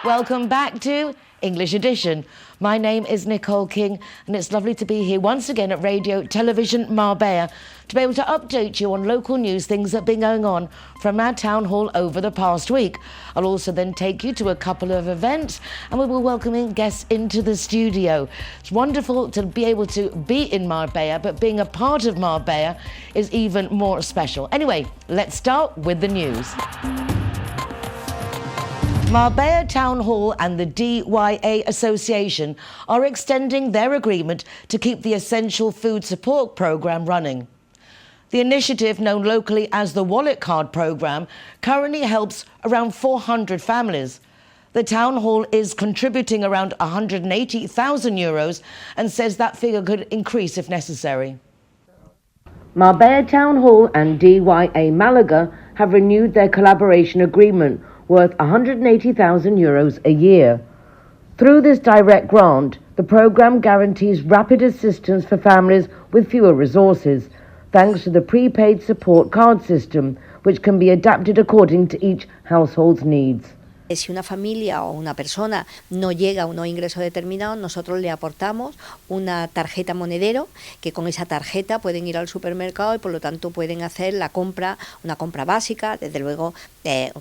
Welcome back to English Edition. My name is Nicole King, and it's lovely to be here once again at Radio Televisión Marbella to be able to update you on local news, things that have been going on from our town hall over the past week. I'll also then take you to a couple of events, and we will welcome in guests into the studio. It's wonderful to be able to be in Marbella, but being a part of Marbella is even more special. Anyway, let's start with the news. Marbella Town Hall and the DYA Association are extending their agreement to keep the Essential Food Support Programme running. The initiative, known locally as the Wallet Card Programme, currently helps around 400 families. The Town Hall is contributing around €180,000 and says that figure could increase if necessary. Marbella Town Hall and DYA Malaga have renewed their collaboration agreement worth €180,000 a year. Through this direct grant, the programme guarantees rapid assistance for families with fewer resources, thanks to the prepaid support card system, which can be adapted according to each household's needs. Si una familia o una persona no llega a unos ingresos determinados, nosotros le aportamos una tarjeta monedero, que con esa tarjeta pueden ir al supermercado y por lo tanto pueden hacer la compra, una compra básica, desde luego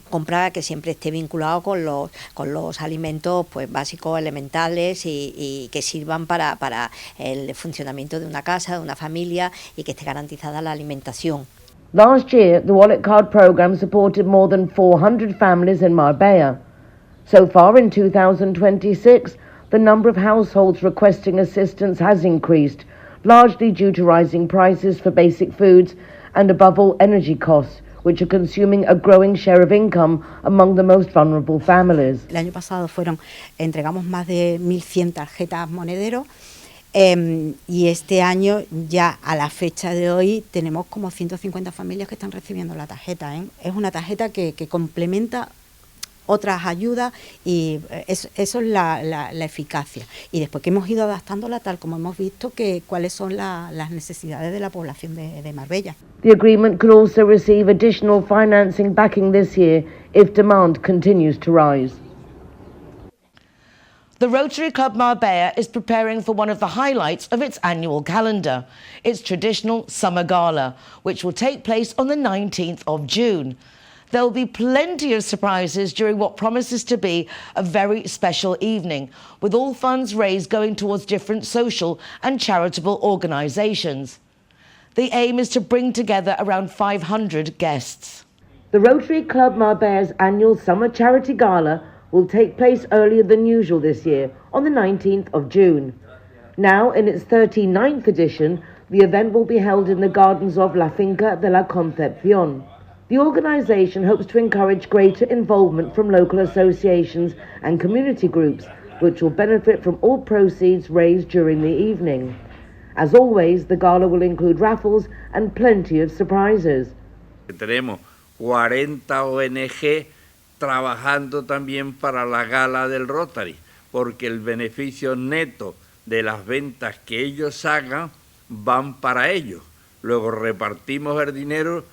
compra que siempre esté vinculado con los alimentos pues básicos, elementales y que sirvan para el funcionamiento de una casa, de una familia y que esté garantizada la alimentación. Last year, the Wallet Card Programme supported more than 400 families in Marbella. So far in 2026, the number of households requesting assistance has increased, largely due to rising prices for basic foods and, above all, energy costs, which are consuming a growing share of income among the most vulnerable families. El año pasado entregamos más de 1.100 tarjetas monedero. Y este año, ya a la fecha de hoy, tenemos como 150 familias que están recibiendo la tarjeta. Es una tarjeta que complementa otras ayudas y eso es la eficacia. Y después que hemos ido adaptándola tal como hemos visto cuáles son las necesidades de la población de Marbella. The agreement could also receive additional financing backing this year if demand continues to rise. The Rotary Club Marbella is preparing for one of the highlights of its annual calendar, its traditional summer gala, which will take place on the 19th of June. There will be plenty of surprises during what promises to be a very special evening, with all funds raised going towards different social and charitable organisations. The aim is to bring together around 500 guests. The Rotary Club Marbella's annual summer charity gala will take place earlier than usual this year, on the 19th of June. Now, in its 39th edition, the event will be held in the gardens of La Finca de la Concepción. The organisation hopes to encourage greater involvement from local associations and community groups, which will benefit from all proceeds raised during the evening. As always, the gala will include raffles and plenty of surprises. Tenemos 40 ONG trabajando también para la gala del Rotary, porque el beneficio neto de las ventas que ellos hagan van para ellos. Luego repartimos el dinero,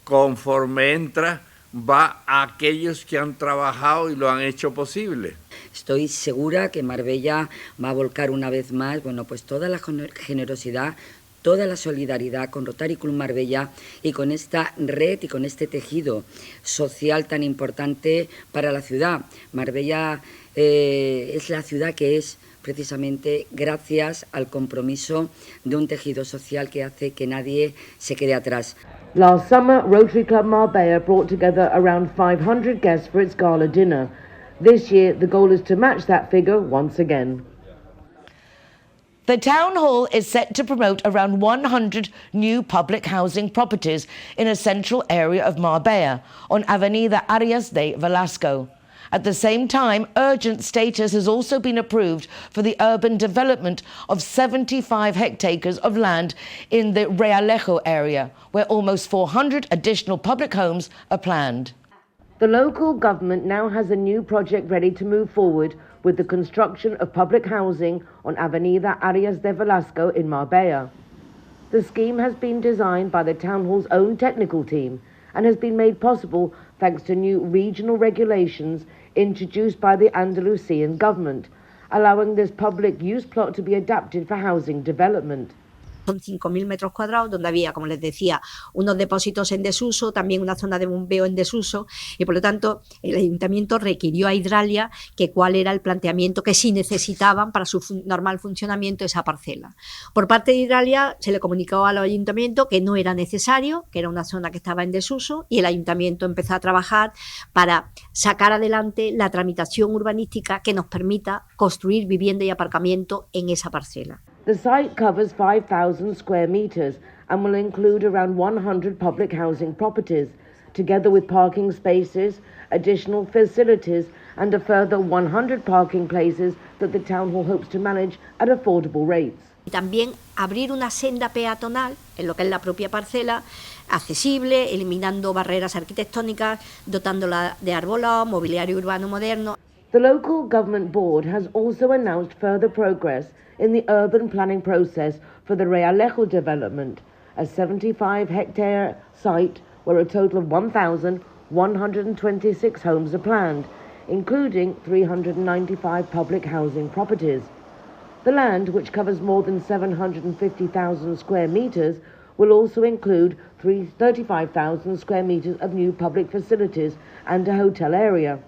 conforme entra, va a aquellos que han trabajado y lo han hecho posible. Estoy segura que Marbella va a volcar una vez más, pues toda la generosidad, toda la solidaridad con Rotary Club Marbella y con esta red y con este tejido social tan importante para la ciudad. Marbella es la ciudad que es precisamente gracias al compromiso de un tejido social que hace que nadie se quede atrás. Last summer, Rotary Club Marbella brought together around 500 guests for its gala dinner. This year, the goal is to match that figure once again. The Town Hall is set to promote around 100 new public housing properties in a central area of Marbella on Avenida Arias de Velasco. At the same time, urgent status has also been approved for the urban development of 75 hectares of land in the Realejo area, where almost 400 additional public homes are planned. The local government now has a new project ready to move forward with the construction of public housing on Avenida Arias de Velasco in Marbella. The scheme has been designed by the Town Hall's own technical team and has been made possible thanks to new regional regulations introduced by the Andalusian government, allowing this public use plot to be adapted for housing development. Son 5.000 metros cuadrados donde había, como les decía, unos depósitos en desuso, también una zona de bombeo en desuso, y por lo tanto el ayuntamiento requirió a Hidralia que cuál era el planteamiento que sí necesitaban para su normal funcionamiento esa parcela. Por parte de Hidralia se le comunicó al ayuntamiento que no era necesario, que era una zona que estaba en desuso, y el ayuntamiento empezó a trabajar para sacar adelante la tramitación urbanística que nos permita construir vivienda y aparcamiento en esa parcela. The site covers 5,000 square meters and will include around 100 public housing properties, together with parking spaces, additional facilities and a further 100 parking places that the Town Hall hopes to manage at affordable rates. Y también abrir una senda peatonal en lo que es la propia parcela, accesible, eliminando barreras arquitectónicas, dotándola de arbolado, mobiliario urbano moderno. The local government board has also announced further progress in the urban planning process for the Realejo development, a 75-hectare site where a total of 1,126 homes are planned, including 395 public housing properties. The land, which covers more than 750,000 square metres, will also include 35,000 square metres of new public facilities and a hotel area.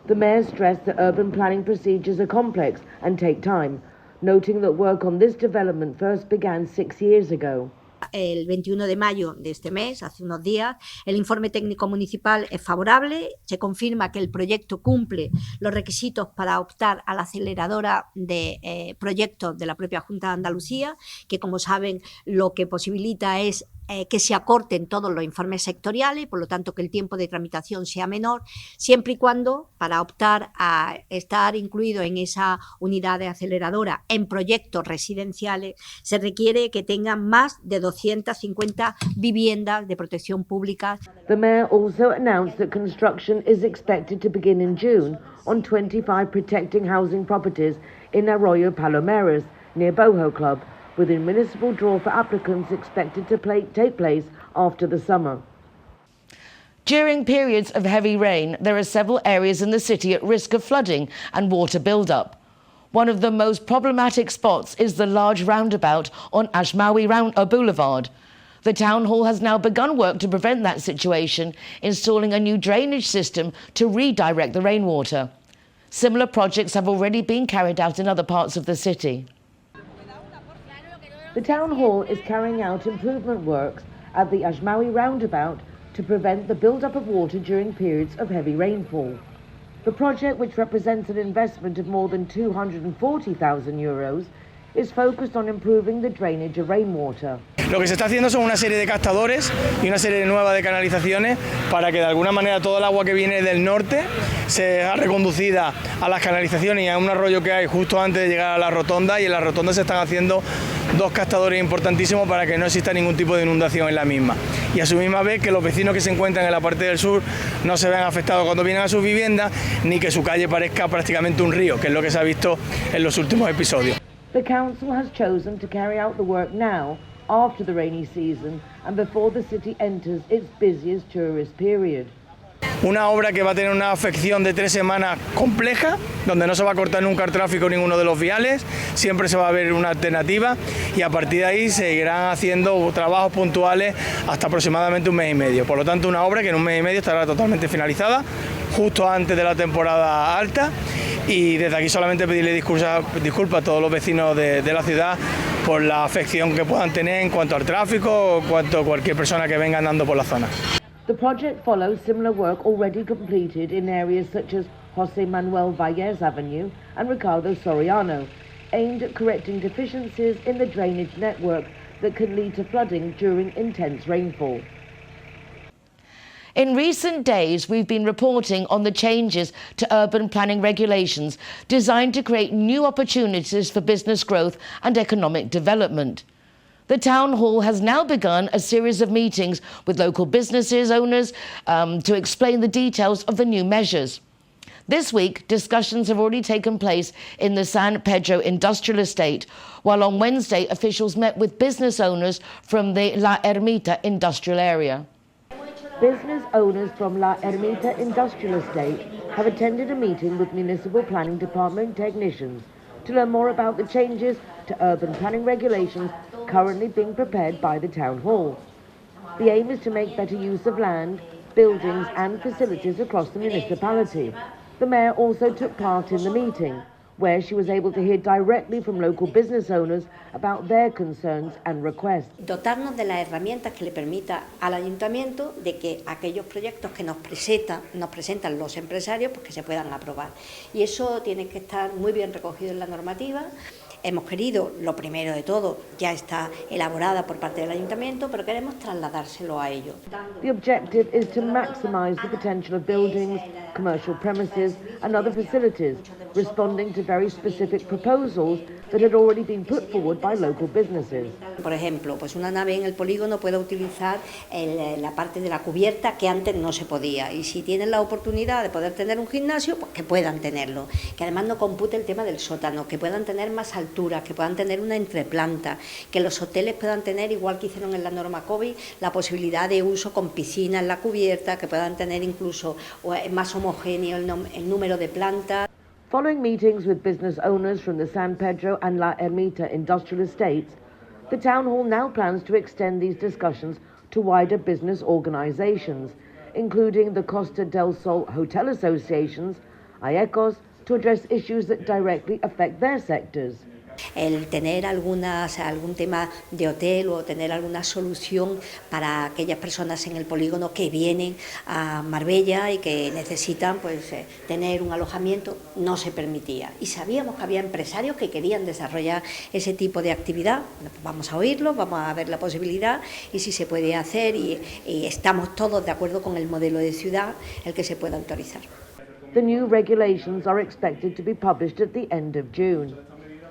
The Mayor stressed that urban planning procedures are complex and take time, noting that work on this development first began 6 years ago. El 21 de mayo de este mes, hace unos días, el informe técnico municipal es favorable, se confirma que el proyecto cumple los requisitos para optar a la aceleradora de proyectos de la propia Junta de Andalucía, que como saben lo que posibilita es que se acorten todos los informes sectoriales y por lo tanto que el tiempo de tramitación sea menor, siempre y cuando para optar a estar incluido en esa unidad de aceleradora en proyectos residenciales se requiere que tengan más de 250 viviendas de protección pública. The Mayor also announced that construction is expected to begin in June on 25 protecting housing properties in Arroyo Palomares, near Boho Club, with a municipal draw for applicants expected to take place after the summer. During periods of heavy rain, there are several areas in the city at risk of flooding and water build-up. One of the most problematic spots is the large roundabout on Ashmawi Boulevard. The Town Hall has now begun work to prevent that situation, installing a new drainage system to redirect the rainwater. Similar projects have already been carried out in other parts of the city. The Town Hall is carrying out improvement works at the Ashmawi roundabout to prevent the build-up of water during periods of heavy rainfall. The project, which represents an investment of more than €240,000, is focused on improving the drainage of rainwater. Lo que se está haciendo son una serie de captadores y una serie nueva de canalizaciones para que de alguna manera todo el agua que viene del norte sea reconducida a las canalizaciones y a un arroyo que hay justo antes de llegar a la rotonda, y en la rotonda se están haciendo dos captadores importantísimos para que no exista ningún tipo de inundación en la misma. Y a su misma vez que los vecinos que se encuentran en la parte del sur no se vean afectados cuando vienen a sus viviendas, ni que su calle parezca prácticamente un río, que es lo que se ha visto en los últimos episodios. The council has chosen to carry out the work now, after the rainy season and before the city enters its busiest tourist period. Una obra que va a tener una afección de 3 semanas compleja, donde no se va a cortar nunca el tráfico en ninguno de los viales, siempre se va a ver una alternativa y a partir de ahí seguirán haciendo trabajos puntuales hasta aproximadamente un mes y medio. Por lo tanto, una obra que en un mes y medio estará totalmente finalizada, justo antes de la temporada alta, y desde aquí solamente pedirle disculpas a todos los vecinos de la ciudad por la afección que puedan tener en cuanto al tráfico o en cuanto a cualquier persona que venga andando por la zona. The project follows similar work already completed in areas such as José Manuel Valles Avenue and Ricardo Soriano, aimed at correcting deficiencies in the drainage network that can lead to flooding during intense rainfall. In recent days, we've been reporting on the changes to urban planning regulations designed to create new opportunities for business growth and economic development. The Town Hall has now begun a series of meetings with local businesses owners to explain the details of the new measures. This week, discussions have already taken place in the San Pedro industrial estate, while on Wednesday, officials met with business owners from the La Ermita industrial area. Business owners from La Ermita Industrial Estate have attended a meeting with Municipal Planning Department technicians to learn more about the changes to urban planning regulations currently being prepared by the Town Hall. The aim is to make better use of land, buildings and facilities across the municipality. The Mayor also took part in the meeting, where she was able to hear directly from local business owners about their concerns and requests. Dotarnos de las herramientas que le permita al ayuntamiento de que aquellos proyectos que nos presentan los empresarios, pues que se puedan aprobar. Y eso tiene que estar muy bien recogido en la normativa. Hemos querido, lo primero de todo, ya está elaborada por parte del ayuntamiento, pero queremos trasladárselo a ellos. The objective is to maximize the potential of buildings, commercial premises and other facilities, responding to very specific proposals that had already been put forward by local businesses. Por ejemplo, pues una nave en el polígono puede utilizar la parte de la cubierta que antes no se podía, y si tienen la oportunidad de poder tener un gimnasio, pues que puedan tenerlo, que además no compute el tema del sótano, que puedan tener más altura, que puedan tener una entreplanta, que los hoteles puedan tener, igual que hicieron en la norma COVID, la posibilidad de uso con piscina en la cubierta, que puedan tener incluso más homogéneo el número de plantas. Following meetings with business owners from the San Pedro and La Ermita industrial estates, the Town Hall now plans to extend these discussions to wider business organisations, including the Costa del Sol Hotel Associations, IECOS, to address issues that directly affect their sectors. El tener algún tema de hotel o tener alguna solución para aquellas personas en el polígono que vienen a Marbella y que necesitan tener un alojamiento no se permitía. Y sabíamos que había empresarios que querían desarrollar ese tipo de actividad. Vamos a oírlo, vamos a ver la posibilidad y si se puede hacer y estamos todos de acuerdo con el modelo de ciudad el que se pueda autorizar. The new regulations are expected to be published at the end of June.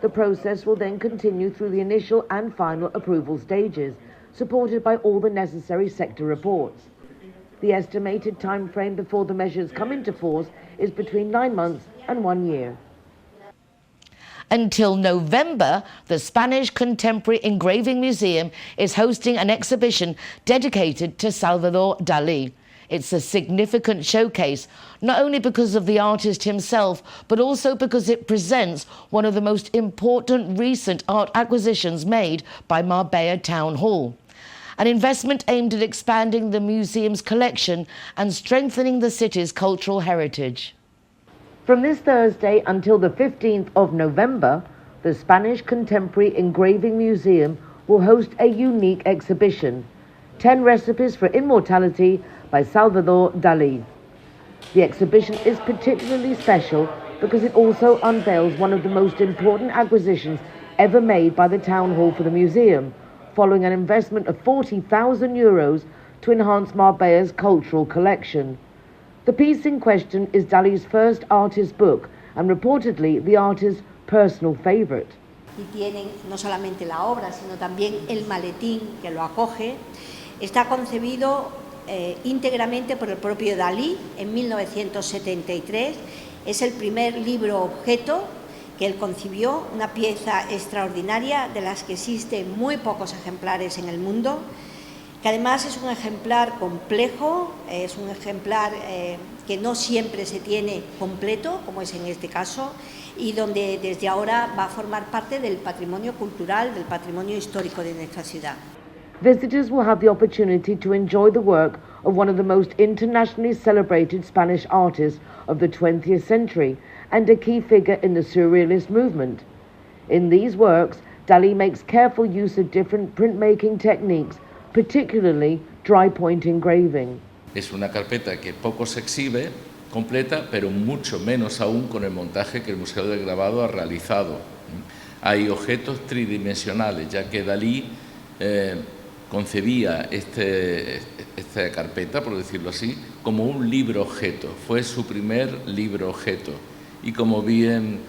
The process will then continue through the initial and final approval stages, supported by all the necessary sector reports. The estimated time frame before the measures come into force is between 9 months and 1 year. Until November, the Spanish Contemporary Engraving Museum is hosting an exhibition dedicated to Salvador Dalí. It's a significant showcase, not only because of the artist himself, but also because it presents one of the most important recent art acquisitions made by Marbella Town Hall. An investment aimed at expanding the museum's collection and strengthening the city's cultural heritage. From this Thursday until the 15th of November, the Spanish Contemporary Engraving Museum will host a unique exhibition, 10 Recipes for Immortality by Salvador Dalí. The exhibition is particularly special because it also unveils one of the most important acquisitions ever made by the Town Hall for the museum, following an investment of €40,000 to enhance Marbella's cultural collection. The piece in question is Dalí's first artist book and reportedly the artist's personal favorite. Y tienen no solamente la obra, sino también el maletín que lo acoge. Está concebido íntegramente por el propio Dalí en 1973. Es el primer libro objeto que él concibió, una pieza extraordinaria de las que existen muy pocos ejemplares en el mundo, que además es un ejemplar complejo, es un ejemplar que no siempre se tiene completo, como es en este caso, y donde desde ahora va a formar parte del patrimonio cultural, del patrimonio histórico de nuestra ciudad. Visitors will have the opportunity to enjoy the work of one of the most internationally celebrated Spanish artists of the 20th century and a key figure in the Surrealist movement. In these works, Dalí makes careful use of different printmaking techniques, particularly dry point engraving. Es una carpeta que poco se exhibe completa, pero mucho menos aún con el montaje que el Museo del Grabado ha realizado. Hay objetos tridimensionales, ya que Dalí concebía esta carpeta, por decirlo así, como un libro objeto. Fue su primer libro objeto. Y como bien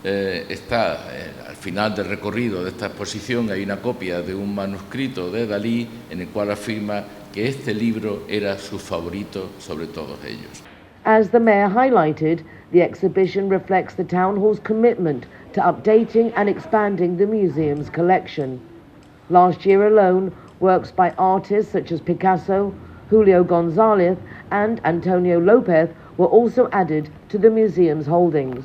está al final del recorrido de esta exposición, hay una copia de un manuscrito de Dalí en el cual afirma que este libro era su favorito sobre todos ellos. As the Mayor highlighted, the exhibition reflects the Town Hall's commitment to updating and expanding the museum's collection. Last year alone, works by artists such as Picasso, Julio González and Antonio López were also added to the museum's holdings.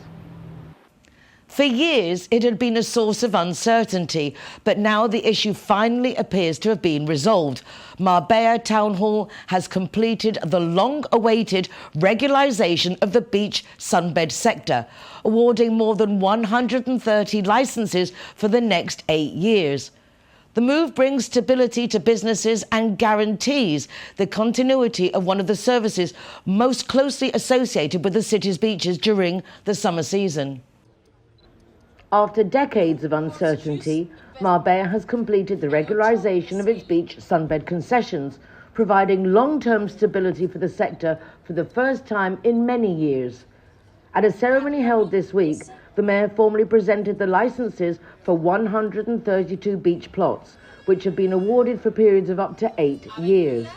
For years, it had been a source of uncertainty, but now the issue finally appears to have been resolved. Marbella Town Hall has completed the long-awaited regularization of the beach sunbed sector, awarding more than 130 licenses for the next 8 years. The move brings stability to businesses and guarantees the continuity of one of the services most closely associated with the city's beaches during the summer season. After decades of uncertainty, Marbella has completed the regularization of its beach sunbed concessions, providing long-term stability for the sector for the first time in many years. At a ceremony held this week, the mayor formally presented the licenses for 132 beach plots, which have been awarded for periods of up to 8 years.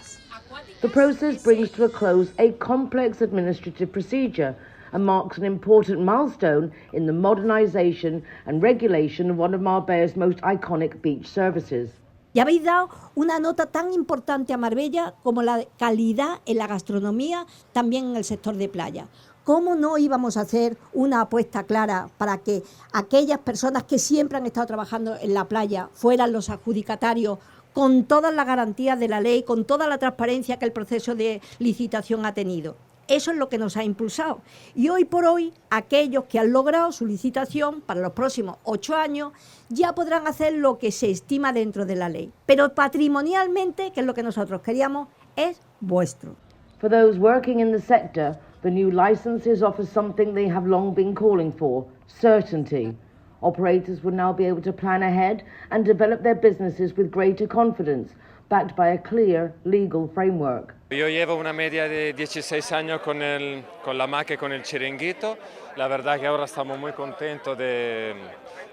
The process brings to a close a complex administrative procedure and marks an important milestone in the modernization and regulation of one of Marbella's most iconic beach services. Y habéis dado una nota tan importante a Marbella como la calidad en la gastronomía, también en el sector de playa. ¿Cómo no íbamos a hacer una apuesta clara para que aquellas personas que siempre han estado trabajando en la playa fueran los adjudicatarios con todas las garantías de la ley, con toda la transparencia que el proceso de licitación ha tenido? Eso es lo que nos ha impulsado. Y hoy por hoy, aquellos que han logrado su licitación para los próximos 8 años ya podrán hacer lo que se estima dentro de la ley. Pero patrimonialmente, que es lo que nosotros queríamos, es vuestro. For those working in the sector, the new licenses offer something they have long been calling for: certainty. Operators will now be able to plan ahead and develop their businesses with greater confidence, backed by a clear legal framework. Yo llevo una media de 16 años con la hamaca y con el chiringuito. La verdad que ahora estamos muy contentos de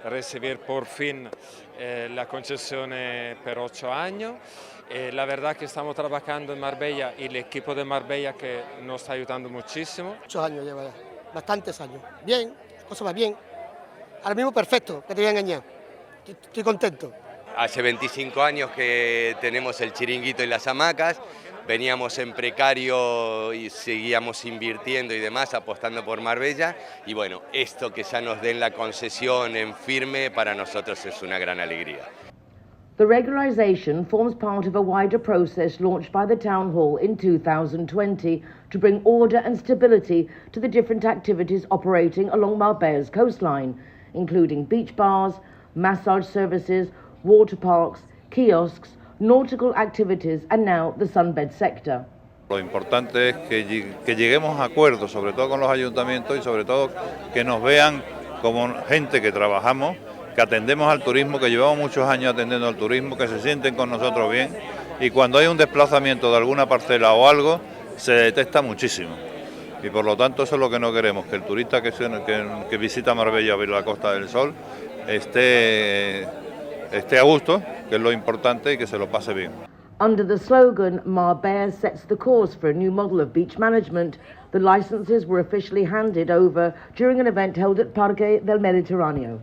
recibir por fin la concesión por 8 años. La verdad que estamos trabajando en Marbella y el equipo de Marbella que nos está ayudando muchísimo. 8 años lleva ya, bastantes años. Bien, la cosa va bien. Ahora mismo perfecto, que te voy a engañar. Estoy contento. Hace 25 años que tenemos el chiringuito y las hamacas, veníamos en precario y seguíamos invirtiendo y demás, apostando por Marbella, y bueno, esto que ya nos den la concesión en firme para nosotros es una gran alegría. The regularization forms part of a wider process launched by the Town Hall in 2020 to bring order and stability to the different activities operating along Marbella's coastline, including beach bars, massage services, water parks, kiosks, nautical activities and now the sunbed sector. Lo importante es que lleguemos a acuerdos, sobre todo con los ayuntamientos y sobre todo que nos vean como gente que trabajamos, que atendemos al turismo, que llevamos muchos años atendiendo al turismo, que se sienten con nosotros bien y cuando hay un desplazamiento de alguna parcela o algo se detecta muchísimo. Y por lo tanto eso es lo que no queremos, que el turista que visita Marbella a ver la Costa del Sol esté a gusto, que es lo importante, y que se lo pase bien. Under the slogan, Marbella sets the course for a new model of beach management, the licenses were officially handed over during an event held at Parque del Mediterráneo.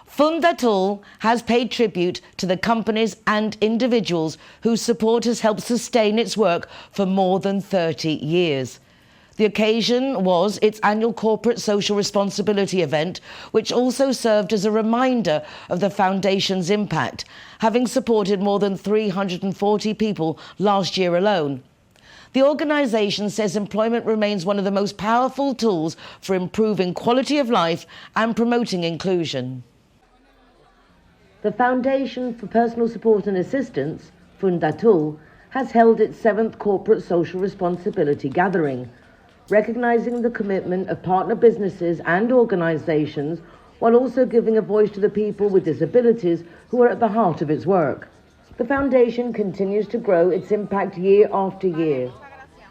Fundatul has paid tribute to the companies and individuals whose support has helped sustain its work for more than 30 years. The occasion was its annual corporate social responsibility event, which also served as a reminder of the foundation's impact, having supported more than 340 people last year alone. The organisation says employment remains one of the most powerful tools for improving quality of life and promoting inclusion. The Foundation for Personal Support and Assistance, Fundatul, has held its 7th corporate social responsibility gathering, recognising the commitment of partner businesses and organisations while also giving a voice to the people with disabilities who are at the heart of its work. The Foundation continues to grow its impact year after year.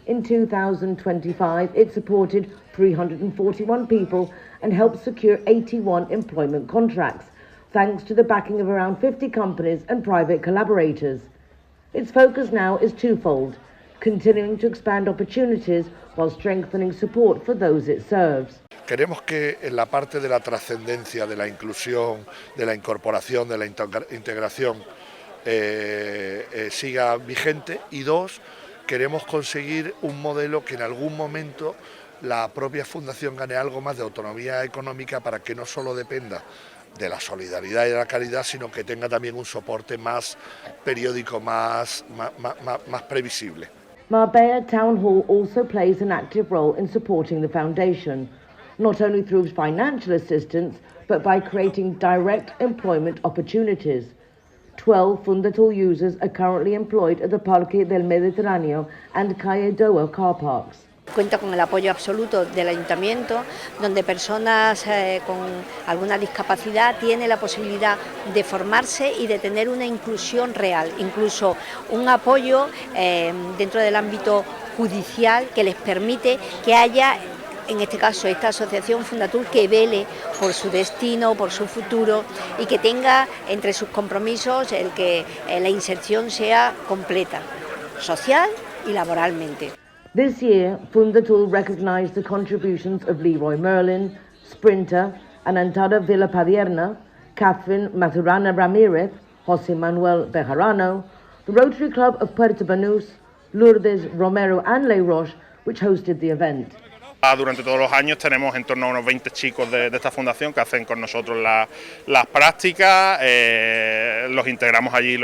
In 2025, it supported 341 people and helped secure 81 employment contracts, thanks to the backing of around 50 companies and private collaborators. Its focus now is twofold: continuing to expand opportunities while strengthening support for those it serves. Queremos que en la parte de la trascendencia, de la inclusión, de la incorporación, de la integración, siga vigente, y dos, queremos conseguir un modelo que en algún momento la propia fundación gane algo más de autonomía económica para que no solo dependa de la solidaridad y de la caridad, sino que tenga también un soporte más periódico, más previsible. Marbella Town Hall also plays an active role in supporting the foundation, not only through financial assistance, but by creating direct employment opportunities. 12 Fundatul users are currently employed at the Parque del Mediterráneo and Calle Doa car parks. Cuenta con el apoyo absoluto del ayuntamiento, donde personas con alguna discapacidad tienen la posibilidad de formarse y de tener una inclusión real, incluso un apoyo dentro del ámbito judicial que les permite que haya, en este caso, esta asociación Fundatul, que vele por su destino, por su futuro, y que tenga entre sus compromisos el que la inserción sea completa, social y laboralmente. This year, Fundatul recognized the contributions of Leroy Merlin, Sprinter, Anantada Villapadierna, Catherine Maturana Ramirez, José Manuel Bejarano, the Rotary Club of Puerto Banús, Lourdes Romero and Les Roches, which hosted the event. Durante todos los años tenemos en torno a unos 20 chicos de esta fundación que hacen con nosotros las prácticas, los integramos allí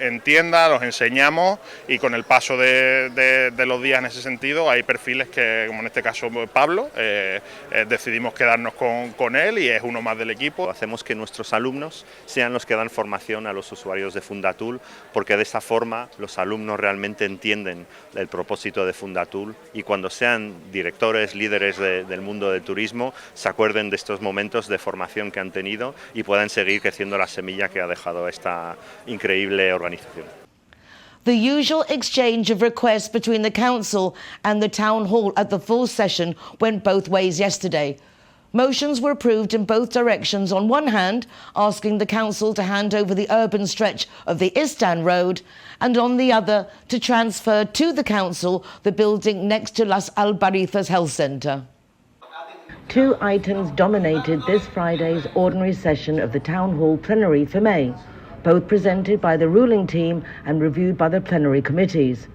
en tienda, los enseñamos, y con el paso de los días en ese sentido hay perfiles que, como en este caso Pablo, decidimos quedarnos con él y es uno más del equipo. Hacemos que nuestros alumnos sean los que dan formación a los usuarios de Fundatul, porque de esa forma los alumnos realmente entienden el propósito de Fundatul, y cuando sean directores, líderes del mundo del turismo, se acuerden de estos momentos de formación que han tenido y puedan seguir creciendo la semilla que ha dejado esta increíble organización. The usual exchange of requests between the council and the town hall at the full session went both ways yesterday. Motions were approved in both directions, on one hand asking the council to hand over the urban stretch of the Istan Road, and on the other to transfer to the council the building next to Las Albarizas Health Centre. Two items dominated this Friday's ordinary session of the Town Hall plenary for May, both presented by the ruling team and reviewed by the plenary committees.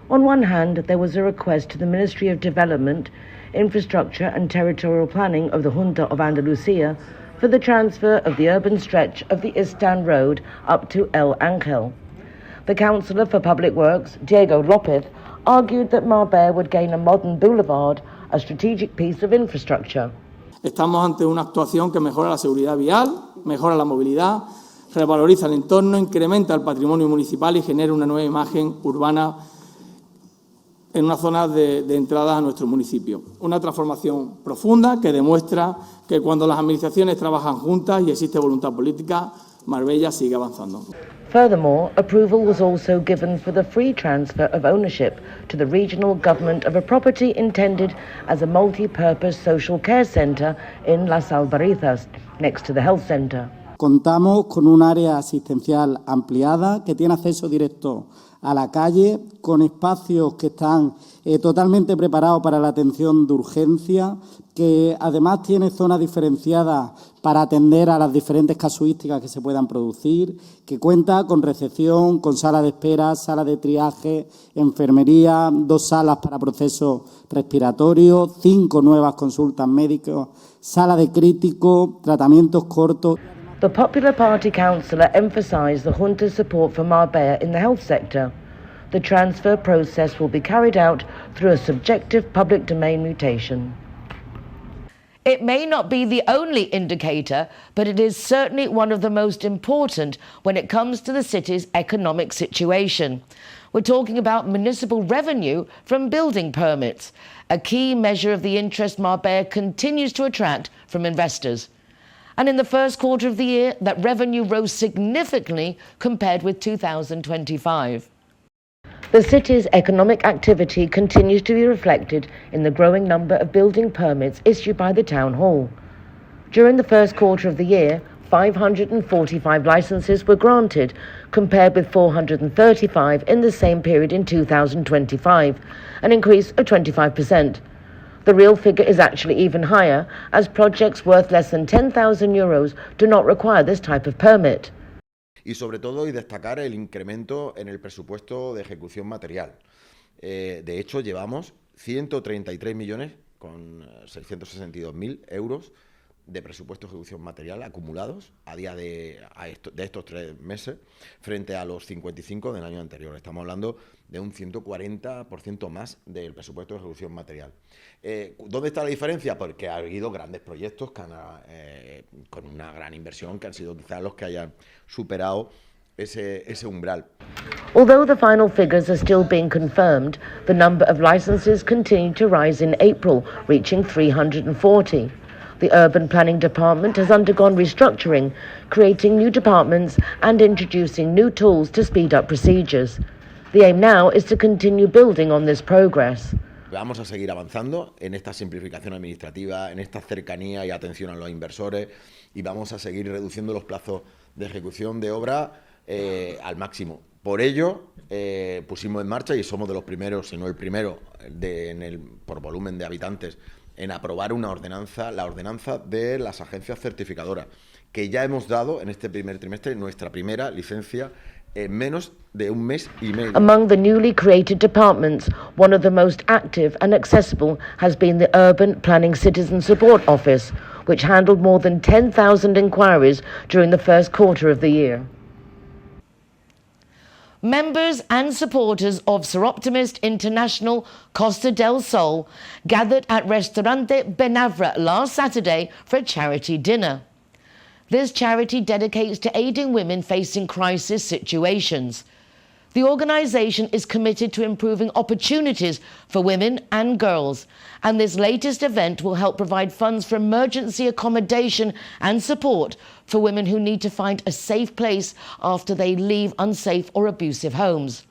On one hand, there was a request to the Ministry of Development, Infrastructure and Territorial Planning of the Junta of Andalucía for the transfer of the urban stretch of the Istan Road up to El Ángel. The Councillor for Public Works, Diego López, argued that Marbella would gain a modern boulevard, a strategic piece of infrastructure. Estamos ante una actuación que mejora la seguridad vial, mejora la movilidad, revaloriza el entorno, incrementa el patrimonio municipal y genera una nueva imagen urbana en una zona de entrada a nuestro municipio. Una transformación profunda que demuestra que cuando las administraciones trabajan juntas y existe voluntad política, Marbella sigue avanzando. Furthermore, approval was also given for the free transfer of ownership to the regional government of a property intended as a multi-purpose social care centre in Las Albarizas, next to the health centre. Contamos con un área asistencial ampliada que tiene acceso directo a la calle, con espacios que están totalmente preparados para la atención de urgencia, que además tiene zonas diferenciadas para atender a las diferentes casuísticas que se puedan producir, que cuenta con recepción, con sala de espera, sala de triaje, enfermería, 2 salas para procesos respiratorios, 5 nuevas consultas médicas, sala de crítico, tratamientos cortos. The Popular Party councillor emphasised the Junta's support for Marbella in the health sector. The transfer process will be carried out through a subjective public domain mutation. It may not be the only indicator, but it is certainly one of the most important when it comes to the city's economic situation. We're talking about municipal revenue from building permits, a key measure of the interest Marbella continues to attract from investors. And in the first quarter of the year, that revenue rose significantly compared with 2025. The city's economic activity continues to be reflected in the growing number of building permits issued by the Town Hall. During the first quarter of the year, 545 licences were granted, compared with 435 in the same period in 2025, an increase of 25%. The real figure is actually even higher, as projects worth less than €10,000 do not require this type of permit. y sobre todo y destacar el incremento en el presupuesto de ejecución material. De hecho, llevamos 133 millones con 662.000 euros de presupuesto de ejecución material acumulados a día de estos 3 meses frente a los 55 del año anterior. Estamos hablando de un 140% más del presupuesto de ejecución material. ¿Dónde está la diferencia? Porque ha habido grandes proyectos con una gran inversión que han sido quizás los que hayan superado ese umbral. Although the final figures are still being confirmed, the number of licenses continued to rise in April, reaching 340. The Urban Planning Department has undergone restructuring, creating new departments and introducing new tools to speed up procedures. The aim now is to continue building on this progress. Vamos a seguir avanzando en esta simplificación administrativa, en esta cercanía y atención a los inversores, y vamos a seguir reduciendo los plazos de ejecución de obra al máximo. Por ello, pusimos en marcha, y somos de los primeros, si no el primero, por volumen de habitantes, en aprobar una ordenanza, la ordenanza de las agencias certificadoras, que ya hemos dado en este primer trimestre nuestra primera licencia en menos de un mes y medio. Among the newly created departments, one of the most active and accessible has been the Urban Planning Citizen Support Office, which handled more than 10,000 inquiries during the first quarter of the year. Members and supporters of Soroptimist International Costa del Sol gathered at Restaurante Benavra last Saturday for a charity dinner. This charity dedicates to aiding women facing crisis situations. The organisation is committed to improving opportunities for women and girls, and this latest event will help provide funds for emergency accommodation and support for women who need to find a safe place after they leave unsafe or abusive homes.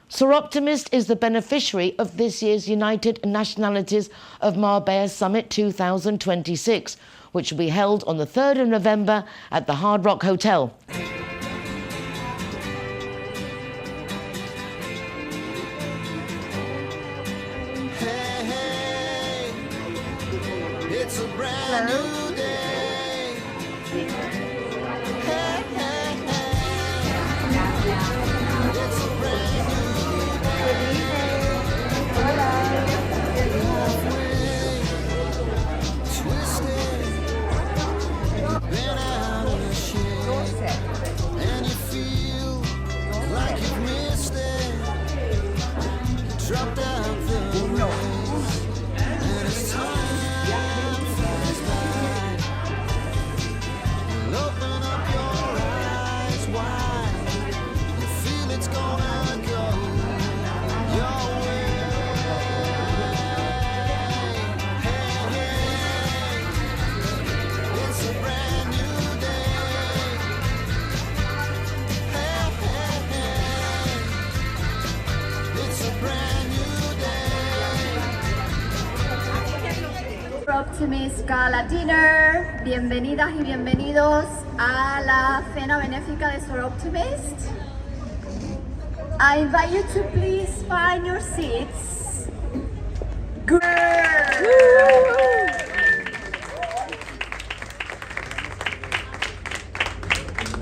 Soroptimist is the beneficiary of this year's United Nationalities of Marbella Summit 2026, which will be held on the 3rd of November at the Hard Rock Hotel. It's a brand new day. Hey, hey, hey. It's a brand new day. Twisted, been out of shape, and you feel like you've missed it. You dropped out the race, and it's time. Open up your eyes wide. You feel it's gonna go your way. Hey, hey, it's a brand new day. Hey, hey, hey, it's a brand new day. Optimist Gala Dinner, bienvenidas y bienvenidos a la cena benéfica de Soroptimist. I invite you to please find your seats.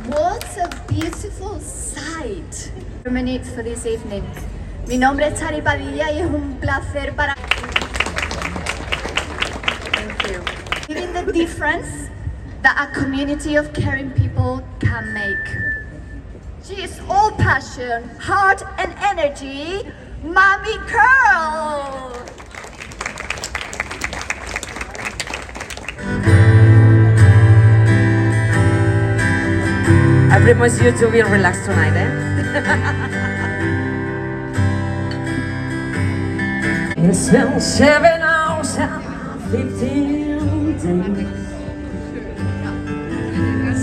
What a beautiful sight. Minutes for this evening. Mi nombre es Chari Padilla y es un placer para giving the difference that a community of caring people can make. She is all passion, heart and energy, Mommy Girl! I promise you to be relaxed tonight, It's been 7 hours and 15 days.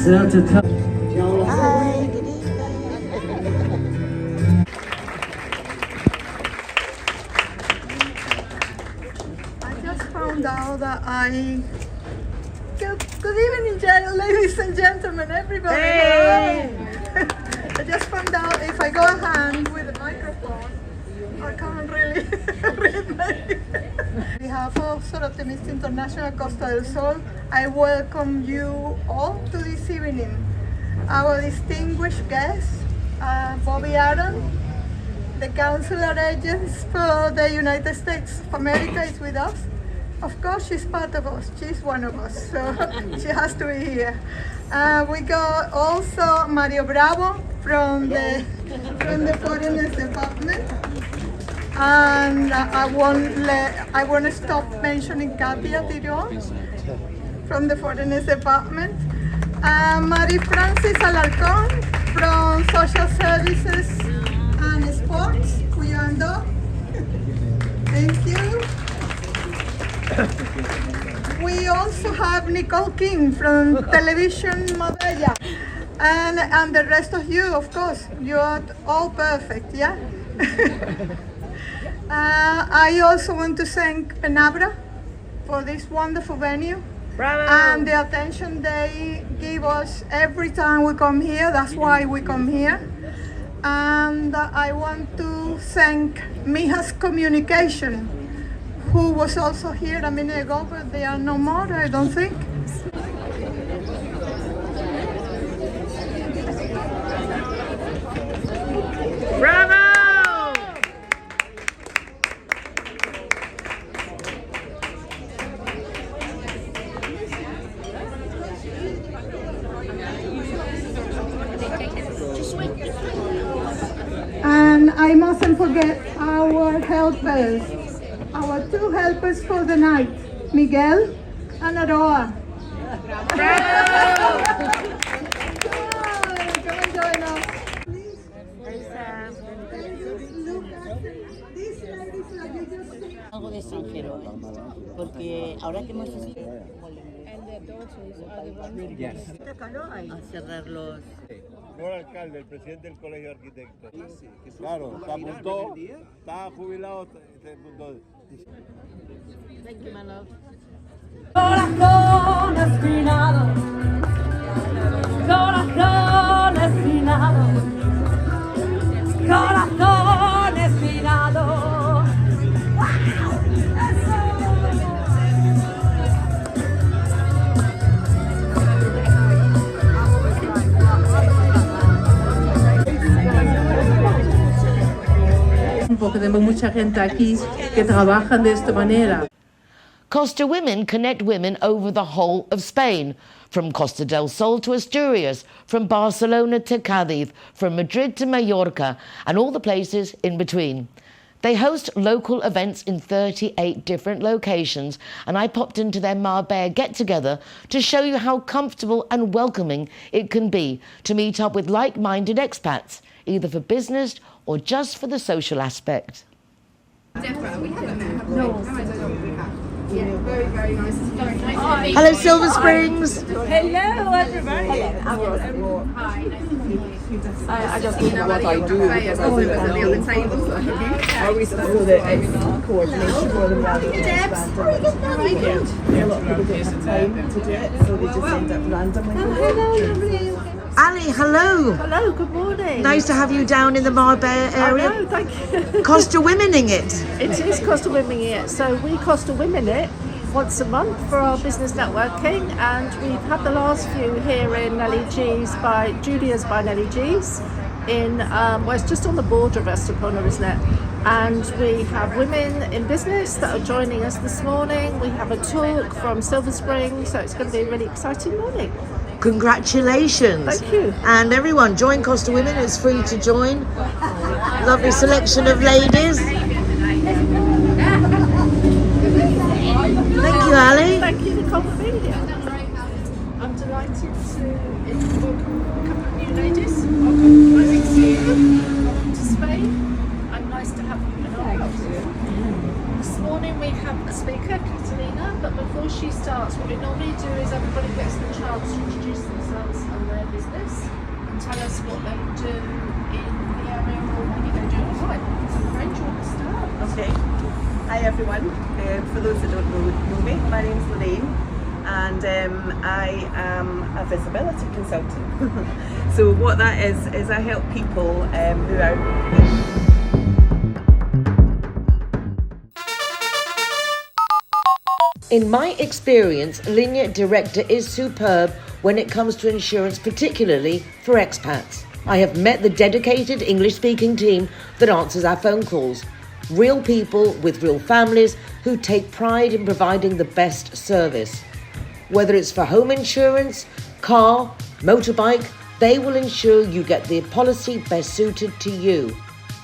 So to talk. Hi, good evening. I just found out that Good evening, ladies and gentlemen, everybody. Hey. I just found out if I go a hand with the microphone, I can't really read my... On behalf of Soroptimist International Costa del Sol, I welcome you all to this evening. our distinguished guest, Bobby Aaron, the consular agent for the United States of America is with us. Of course, she's part of us. She's one of us, so she has to be here. We got also Mario Bravo from the Foreigners Department, and I won't stop mentioning Katia Tirón from the Foreigners Department, Marie Francis Alarcón from Social Services and Sports, Cuyando. Thank you. We also have Nicole King from Televisión Marbella, and the rest of you, of course, you are all perfect, yeah? I also want to thank Penabra for this wonderful venue. Bravo. And the attention they give us every time we come here. That's why we come here. And I want to thank Mijas Communication, who was also here a minute ago, but they are no more, I don't think. Bravo! And I mustn't forget our helpers, our two helpers for the night, Miguel and Aroa. Come and join us. Algo de extranjero, porque ahora que hemos a cerrar los... Fue el alcalde, el presidente del colegio de arquitectos. Claro, se apuntó, estaba jubilado, se apuntó. Thank you, my love. Corazones finados, corazones finados, corazones finados. Porque tenemos mucha gente aquí que trabajan de esta manera. Costa Women connect women over the whole of Spain, from Costa del Sol to Asturias, from Barcelona to Cádiz, from Madrid to Mallorca, and all the places in between. They host local events in 38 different locations, and I popped into their Marbella get-together to show you how comfortable and welcoming it can be to meet up with like-minded expats, either for business or just for the social aspect. Deborah, we haven't met, have we? No. Yeah, very, very nice. Hello, Silver Springs. Hello, everybody. Hi, nice to meet you. I just know what I do. On the table. I always know that it's coordination more than rather than a lot of people don't have time to do it, so they just end up randomly. Hello, Ali, hello. Hello, good morning. Nice to have you down in the Marbella area. I know, thank you. Costa Womening it. It is Costa Womening it. So we Costa Women it once a month for our business networking, and we've had the last few here in Nelly G's by Julia's by Nelly G's in well, it's just on the border of Estepona, isn't it? And we have women in business that are joining us this morning. We have a talk from Silver Spring, so it's going to be a really exciting morning. Congratulations. Thank you. And everyone, join Costa Women. It's free to join. Lovely selection of ladies. Thank you, Ali. Thank you, Nicole, for being here. I'm delighted to welcome a couple of new ladies. Welcome to Spain. I'm nice to have you along. This morning we have a speaker, Catalina, but before she starts, what we normally do is everybody gets the chance to introduce themselves and their business and tell us what they do in the area or maybe they do online. So, French, you want to start? Okay. Hi everyone. For those that don't know me, my name's Lorraine, and I am a visibility consultant. So what that is I help people who are In my experience, Linea Directa is superb when it comes to insurance, particularly for expats. I have met the dedicated English-speaking team that answers our phone calls. Real people with real families who take pride in providing the best service. Whether it's for home insurance, car, motorbike, they will ensure you get the policy best suited to you.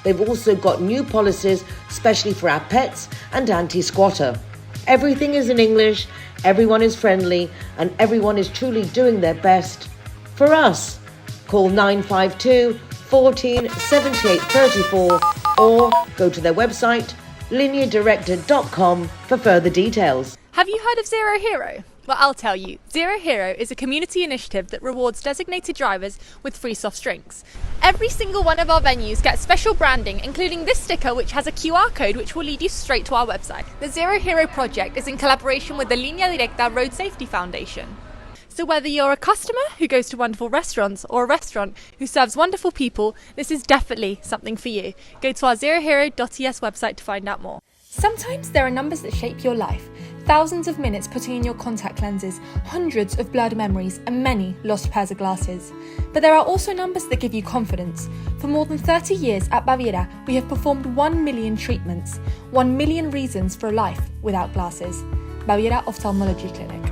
They've also got new policies, especially for our pets and anti-squatter. Everything is in English, everyone is friendly, and everyone is truly doing their best for us. Call 952 14 78 34 or go to their website lineadirector.com for further details. Have you heard of Zero Hero? Well, I'll tell you. Zero Hero is a community initiative that rewards designated drivers with free soft drinks. Every single one of our venues gets special branding, including this sticker which has a QR code which will lead you straight to our website. The Zero Hero project is in collaboration with the Linea Directa Road Safety Foundation. So whether you're a customer who goes to wonderful restaurants or a restaurant who serves wonderful people, this is definitely something for you. Go to our zerohero.es website to find out more. Sometimes there are numbers that shape your life. Thousands of minutes putting in your contact lenses, hundreds of blurred memories, and many lost pairs of glasses. But there are also numbers that give you confidence. For more than 30 years at Baviera, we have performed 1 million treatments, 1 million reasons for a life without glasses. Baviera Ophthalmology Clinic.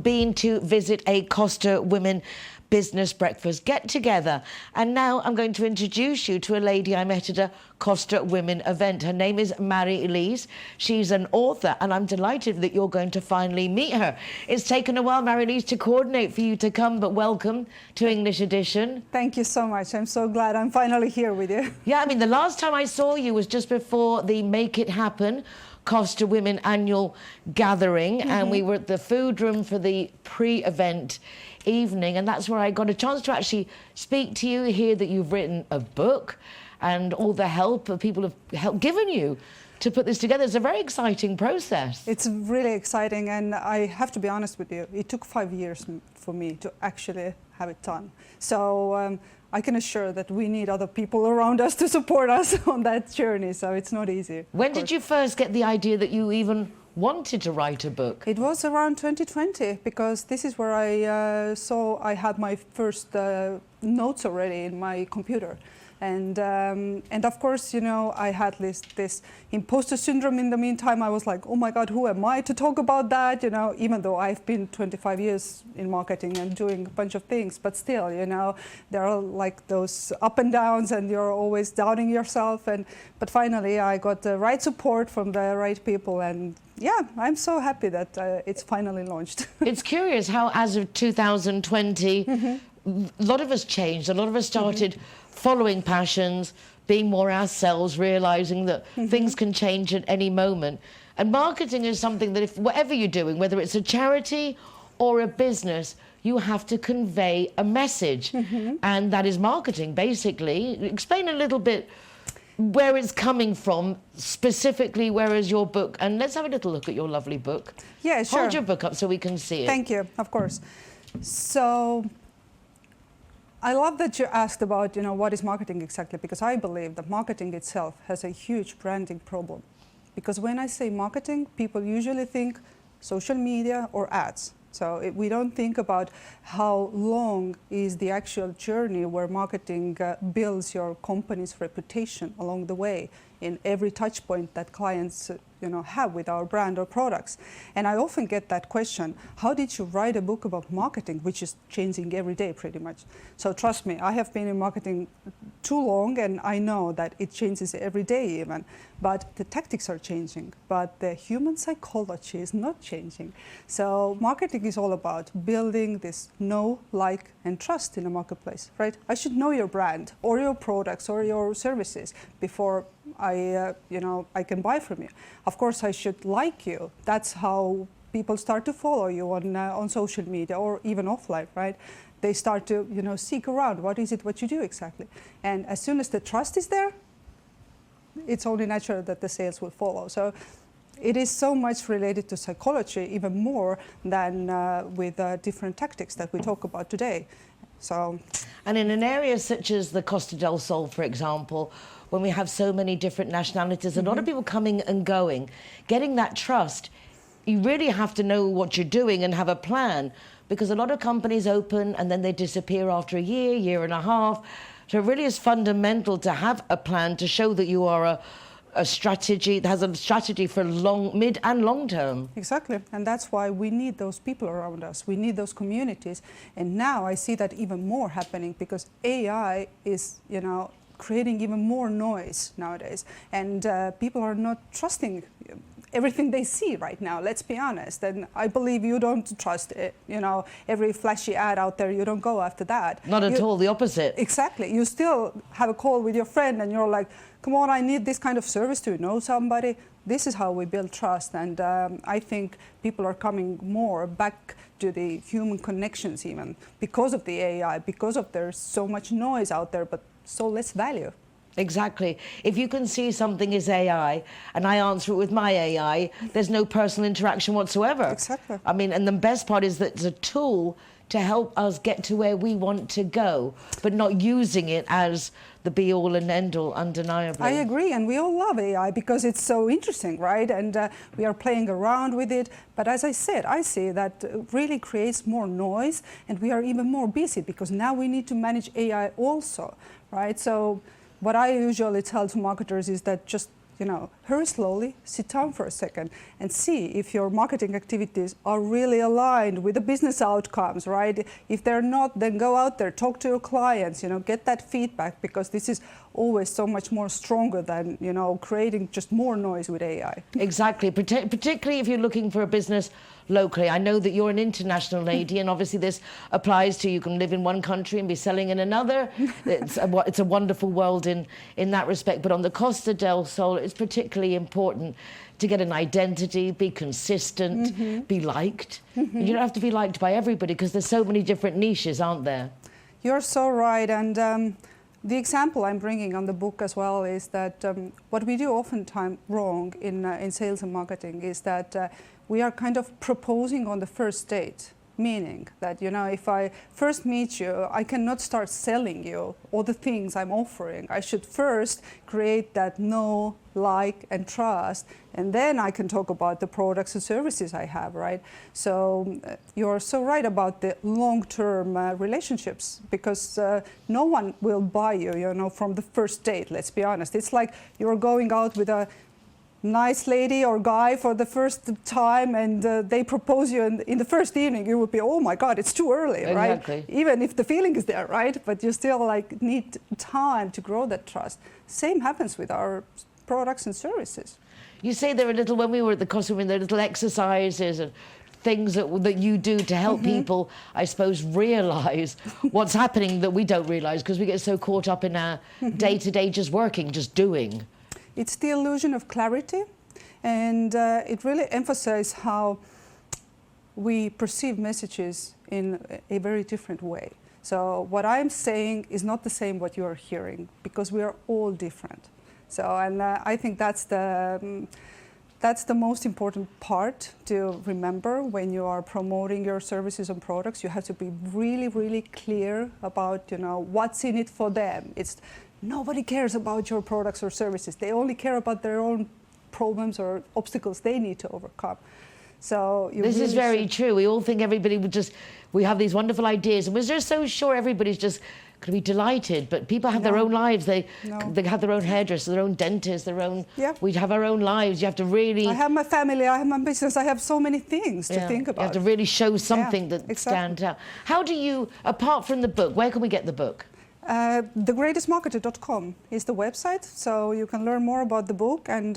Been to visit a Costa Women business breakfast get together, and now I'm going to introduce you to a lady I met at a Costa Women event. Her name is Marie-Elise. She's an author, and I'm delighted that you're going to finally meet her. It's taken a while, Marie-Elise, to coordinate for you to come, but welcome to English Edition. Thank you so much. I'm so glad I'm finally here with you. Yeah, I mean, the last time I saw you was just before the Make It Happen Costa Women annual gathering, and we were at the food room for the pre-event evening, and that's where I got a chance to actually speak to you, hear that you've written a book and all the help that people have given you to put this together. It's a very exciting process. It's really exciting, and I have to be honest with you, it took 5 years for me to actually have it done. So I can assure that we need other people around us to support us on that journey, so it's not easy. When did you first get the idea that you even wanted to write a book? It was around 2020, because this is where I saw I had my first notes already in my computer. And of course, you know, I had this imposter syndrome in the meantime. I was like, oh my God, who am I to talk about that? You know, even though I've been 25 years in marketing and doing a bunch of things, but still, you know, there are like those up and downs, and you're always doubting yourself. But finally, I got the right support from the right people, and yeah, I'm so happy that it's finally launched. It's curious how, as of 2020, a lot of us changed. A lot of us started following passions, being more ourselves, realizing that things can change at any moment. And marketing is something that, if whatever you're doing, whether it's a charity or a business, you have to convey a message. And that is marketing, basically. Explain a little bit where it's coming from, specifically where is your book, and let's have a little look at your lovely book. Yeah, sure. Hold your book up so we can see it. Thank you, of course. So I love that you asked about, you know, what is marketing exactly, because I believe that marketing itself has a huge branding problem. Because when I say marketing, people usually think social media or ads. So we don't think about how long is the actual journey where marketing builds your company's reputation along the way in every touch point that clients have with our brand or products. And I often get that question, how did you write a book about marketing, which is changing every day pretty much? So trust me, I have been in marketing too long, and I know that it changes every day even. But the tactics are changing, but the human psychology is not changing. So marketing is all about building this know, like, and trust in the marketplace, right? I should know your brand or your products or your services before I can buy from you. Of course, I should like you. That's how people start to follow you on social media or even offline, right? They start to seek around, what is it what you do exactly? And as soon as the trust is there, it's only natural that the sales will follow. So it is so much related to psychology, even more than with different tactics that we talk about today. So, and in an area such as the Costa del Sol, for example, when we have so many different nationalities, a lot of people coming and going, getting that trust. You really have to know what you're doing and have a plan, because a lot of companies open and then they disappear after a year and a half. So it really is fundamental to have a plan to show that you are a strategy that has a strategy for mid and long term. Exactly, and that's why we need those people around us. We need those communities, and now I see that even more happening because AI is, creating even more noise nowadays, and people are not trusting everything they see right now. Let's be honest, and I believe you don't trust it. Every flashy ad out there, you don't go after that. Not at all, the opposite. Exactly, you still have a call with your friend, and you're like, come on, I need this kind of service. Do you know somebody? This is how we build trust, and I think people are coming more back to the human connections even because of the AI, because of there's so much noise out there, but so less value. Exactly. If you can see something is AI and I answer it with my AI, there's no personal interaction whatsoever. Exactly. I mean, and the best part is that it's a tool to help us get to where we want to go, but not using it as the be-all and end-all, undeniably. I agree, and we all love AI because it's so interesting, right? And we are playing around with it. But as I said, I see that it really creates more noise, and we are even more busy because now we need to manage AI also, right? So what I usually tell to marketers is that just hurry slowly, sit down for a second and see if your marketing activities are really aligned with the business outcomes, right? If they're not, then go out there, talk to your clients, get that feedback, because this is always so much more stronger than, creating just more noise with AI. Exactly, particularly if you're looking for a business locally. I know that you're an international lady, and obviously this applies to you can live in one country and be selling in another. It's a wonderful world in that respect. But on the Costa del Sol, it's particularly important to get an identity, be consistent, be liked. And you don't have to be liked by everybody because there's so many different niches, aren't there? You're so right. And the example I'm bringing on the book as well is that what we do oftentimes wrong in sales and marketing is that we are kind of proposing on the first date, meaning that, if I first meet you, I cannot start selling you all the things I'm offering. I should first create that know, like, and trust, and then I can talk about the products and services I have, right? So you're so right about the long-term relationships, because no one will buy you, from the first date, let's be honest. It's like you're going out with a nice lady or guy for the first time, and they propose you in the first evening, you would be, oh my God, it's too early, exactly. Right? Even if the feeling is there, right? But you still need time to grow that trust. Same happens with our products and services. You say there are little, when we were at the costume, there are little exercises and things that you do to help people, I suppose, realise what's happening that we don't realise because we get so caught up in our day-to-day just working, just doing. It's the illusion of clarity, and it really emphasizes how we perceive messages in a very different way. So what I'm saying is not the same what you're hearing, because we are all different. So, and I think that's the most important part to remember when you are promoting your services and products. You have to be really, really clear about, what's in it for them. Nobody cares about your products or services. They only care about their own problems or obstacles they need to overcome. So this is very true. We all think everybody we have these wonderful ideas, and we're just so sure everybody's just going to be delighted. But people have their own lives. They have their own hairdresser, their own dentist, their own. Yeah. We have our own lives. You have to really. I have my family. I have my business. I have so many things to think about. You have to really show something that stands out. How do you, apart from the book, where can we get the book? thegreatestmarketer.com is the website, so you can learn more about the book, and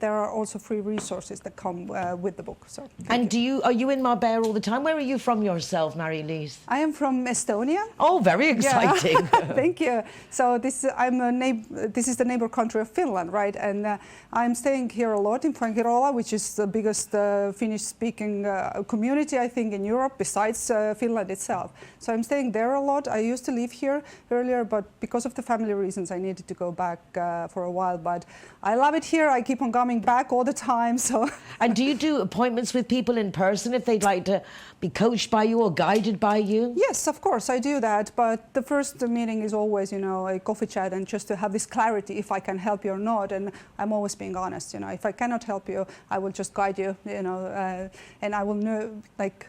there are also free resources that come with the book. So, and are you in Marbella all the time? Where are you from yourself, Mari-Liis? I am from Estonia. Oh, very exciting! Yeah. Thank you. So this is the neighbor country of Finland, right? And I'm staying here a lot in Frankirola, which is the biggest Finnish-speaking community, I think, in Europe, besides Finland itself. So I'm staying there a lot. I used to live here earlier, but because of the family reasons, I needed to go back for a while. But I love it here. I keep on coming back all the time. So. And do you do appointments with people in person if they'd like to be coached by you or guided by you? Yes, of course, I do that. But the first meeting is always, you know, a coffee chat and just to have this clarity if I can help you or not. And I'm always being honest. You know, if I cannot help you, I will just guide you. You know, and I will know, like,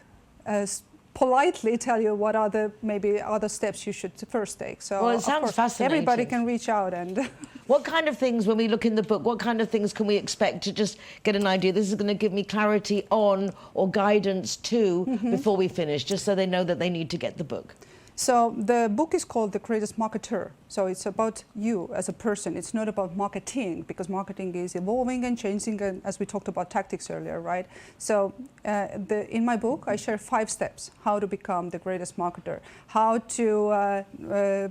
politely tell you what are the maybe other steps you should first take. So well, it sounds fascinating. Everybody can reach out and. What kind of things, when we look in the book, what kind of things can we expect to just get an idea? This is going to give me clarity on or guidance to before we finish, just so they know that they need to get the book. So the book is called The Greatest Marketer. So it's about you as a person. It's not about marketing, because marketing is evolving and changing, and as we talked about tactics earlier, right? So in my book, I share 5 steps how to become the greatest marketer, how to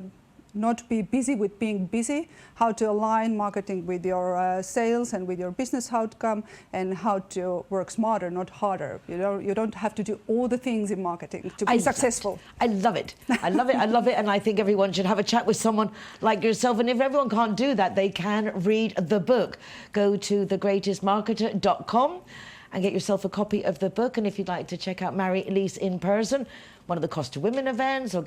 not be busy with being busy, how to align marketing with your sales and with your business outcome, and how to work smarter, not harder. You don't have to do all the things in marketing to be successful. I love it. I love it. I love it. And I think everyone should have a chat with someone like yourself. And if everyone can't do that, they can read the book. Go to thegreatestmarketer.com and get yourself a copy of the book. And if you'd like to check out Mary-Elise in person, one of the Cost to Women events, or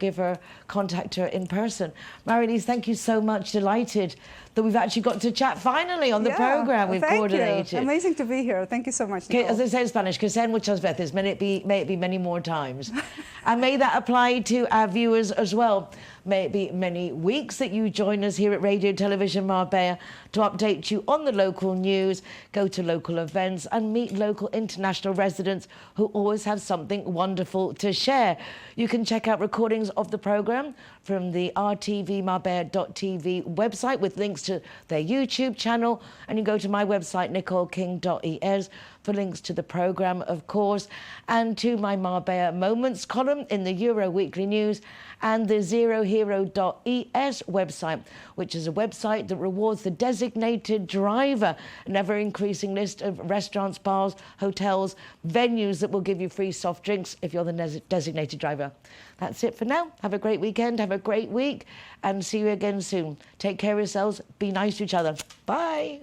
contact her in person. Mary-Elise, thank you so much. Delighted that we've actually got to chat finally on the program we've coordinated. You. Amazing to be here. Thank you so much, Nicole. As they say in Spanish, que sean muchas veces, may it be many more times. And may that apply to our viewers as well. May it be many weeks that you join us here at Radio Television Marbella to update you on the local news, go to local events and meet local international residents who always have something wonderful to share. You can check out recordings of the programme from the rtvmarbella.tv website with links to their YouTube channel, and you go to my website, nicoleking.es, for links to the programme, of course, and to my Marbella Moments column in the Euro Weekly News and the zerohero.es website, which is a website that rewards the designated driver, an ever-increasing list of restaurants, bars, hotels, venues that will give you free soft drinks if you're the designated driver. That's it for now. Have a great weekend, have a great week, and see you again soon. Take care of yourselves, be nice to each other. Bye.